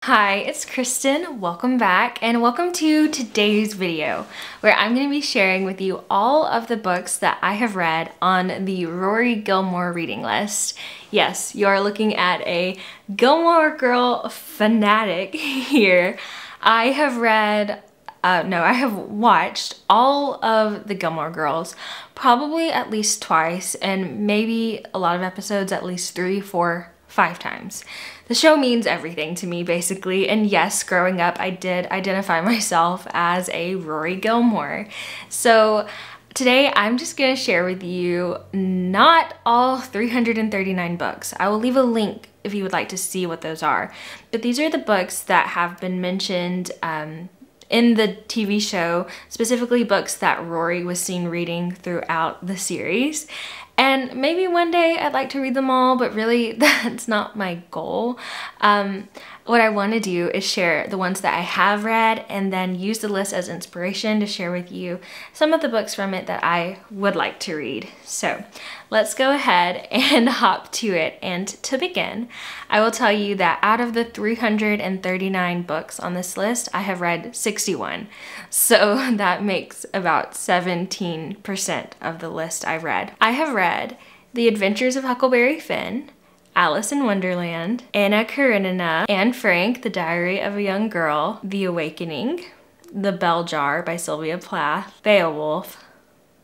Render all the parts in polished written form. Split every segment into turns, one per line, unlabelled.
Hi, it's Kristen. Welcome back and welcome to today's video where I'm going to be sharing with you all of the books that I have read on the Rory Gilmore reading list. Yes, you're looking at a Gilmore Girl fanatic here. I have watched all of the Gilmore Girls probably at least twice, and maybe a lot of episodes at least 3, 4, 5 times. The show means everything to me, basically, and yes, growing up I did identify myself as a Rory Gilmore. So today I'm just gonna share with you not all 339 books. I will leave a link if you would like to see what those are, but these are the books that have been mentioned in the TV show, specifically books that Rory was seen reading throughout the series. And maybe one day I'd like to read them all, but really that's not my goal. What I want to do is share the ones that I have read and then use the list as inspiration to share with you some of the books from it that I would like to read. So let's go ahead and hop to it. And to begin, I will tell you that out of the 339 books on this list, I have read 61. So that makes about 17% of the list I've read. I have read The Adventures of Huckleberry Finn, Alice in Wonderland, Anna Karenina, Anne Frank, The Diary of a Young Girl, The Awakening, The Bell Jar by Sylvia Plath, Beowulf,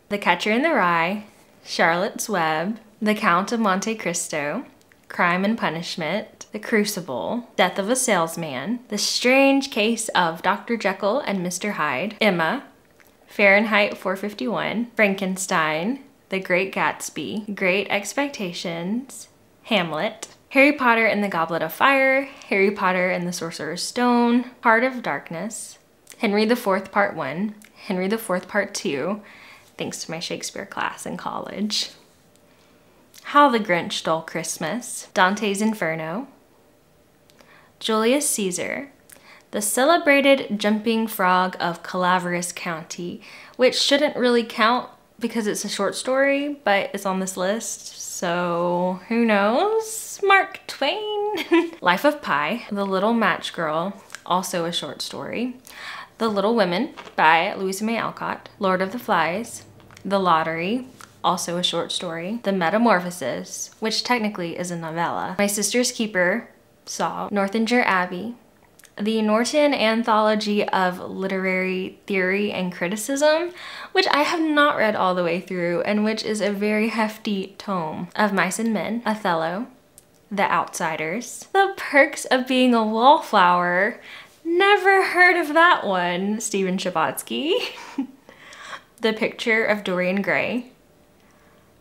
The Catcher in the Rye, Charlotte's Web, The Count of Monte Cristo, Crime and Punishment, The Crucible, Death of a Salesman, The Strange Case of Dr. Jekyll and Mr. Hyde, Emma, Fahrenheit 451, Frankenstein, The Great Gatsby, Great Expectations, Hamlet, Harry Potter and the Goblet of Fire, Harry Potter and the Sorcerer's Stone, Heart of Darkness, Henry IV Part 1, Henry IV Part 2, thanks to my Shakespeare class in college, How the Grinch Stole Christmas, Dante's Inferno, Julius Caesar, The Celebrated Jumping Frog of Calaveras County, which shouldn't really count because it's a short story, but it's on this list, so who knows? Mark Twain. Life of Pi, The Little Match Girl, also a short story. The Little Women by Louisa May Alcott. Lord of the Flies, The Lottery, also a short story. The Metamorphosis, which technically is a novella. My Sister's Keeper, Saw. Northanger Abbey, The Norton Anthology of Literary Theory and Criticism, which I have not read all the way through and which is a very hefty tome. Of Mice and Men, Othello, The Outsiders, The Perks of Being a Wallflower, never heard of that one, Stephen Chbosky. The Picture of Dorian Gray,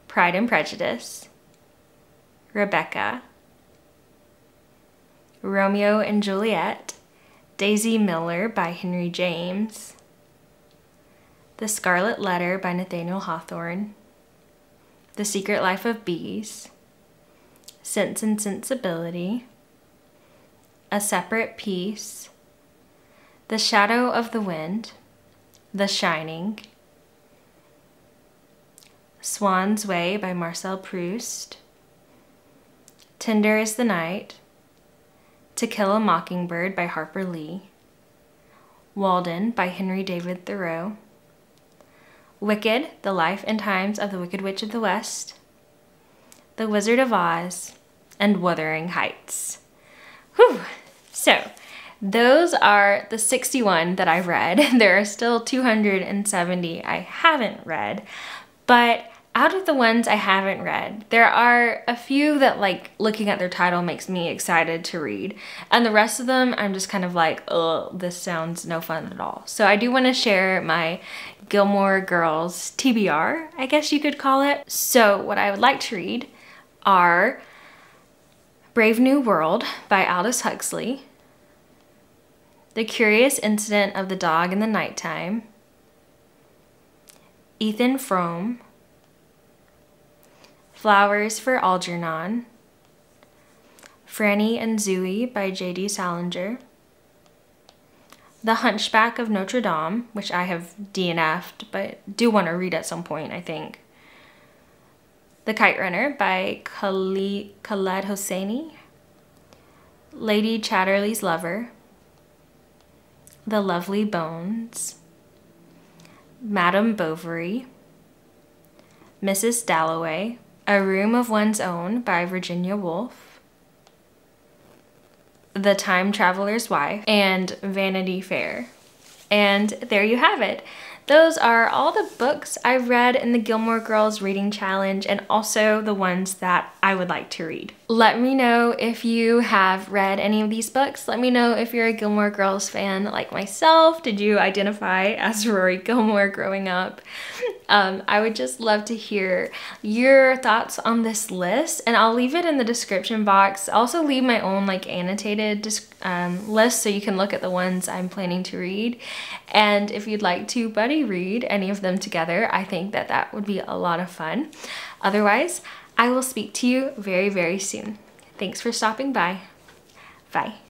Pride and Prejudice, Rebecca, Romeo and Juliet, Daisy Miller by Henry James, The Scarlet Letter by Nathaniel Hawthorne, The Secret Life of Bees, Sense and Sensibility, A Separate Peace, The Shadow of the Wind, The Shining, Swan's Way by Marcel Proust, Tender is the Night, To Kill a Mockingbird by Harper Lee, Walden by Henry David Thoreau, Wicked, The Life and Times of the Wicked Witch of the West, The Wizard of Oz, and Wuthering Heights. Whew! So, those are the 61 that I've read. There are still 270 I haven't read, but out of the ones I haven't read, there are a few that, like, looking at their title makes me excited to read. And the rest of them, I'm just kind of like, oh, this sounds no fun at all. So I do want to share my Gilmore Girls TBR, I guess you could call it. So what I would like to read are Brave New World by Aldous Huxley, The Curious Incident of the Dog in the Nighttime, Ethan Frome, Flowers for Algernon, Franny and Zooey by J.D. Salinger, The Hunchback of Notre Dame, which I have DNF'd but do want to read at some point, I think, The Kite Runner by Khaled Hosseini, Lady Chatterley's Lover, The Lovely Bones, Madame Bovary, Mrs. Dalloway, A Room of One's Own by Virginia Woolf, The Time Traveler's Wife, and Vanity Fair. And there you have it. Those are all the books I've read in the Gilmore Girls Reading Challenge, and also the ones that I would like to read. Let me know if you have read any of these books. Let me know if you're a Gilmore Girls fan like myself. Did you identify as Rory Gilmore growing up? I would just love to hear your thoughts on this list, and I'll leave it in the description box. I'll also leave my own like annotated list so you can look at the ones I'm planning to read. And if you'd like to buddy read any of them together, I think that that would be a lot of fun. Otherwise, I will speak to you very, very soon. Thanks for stopping by. Bye.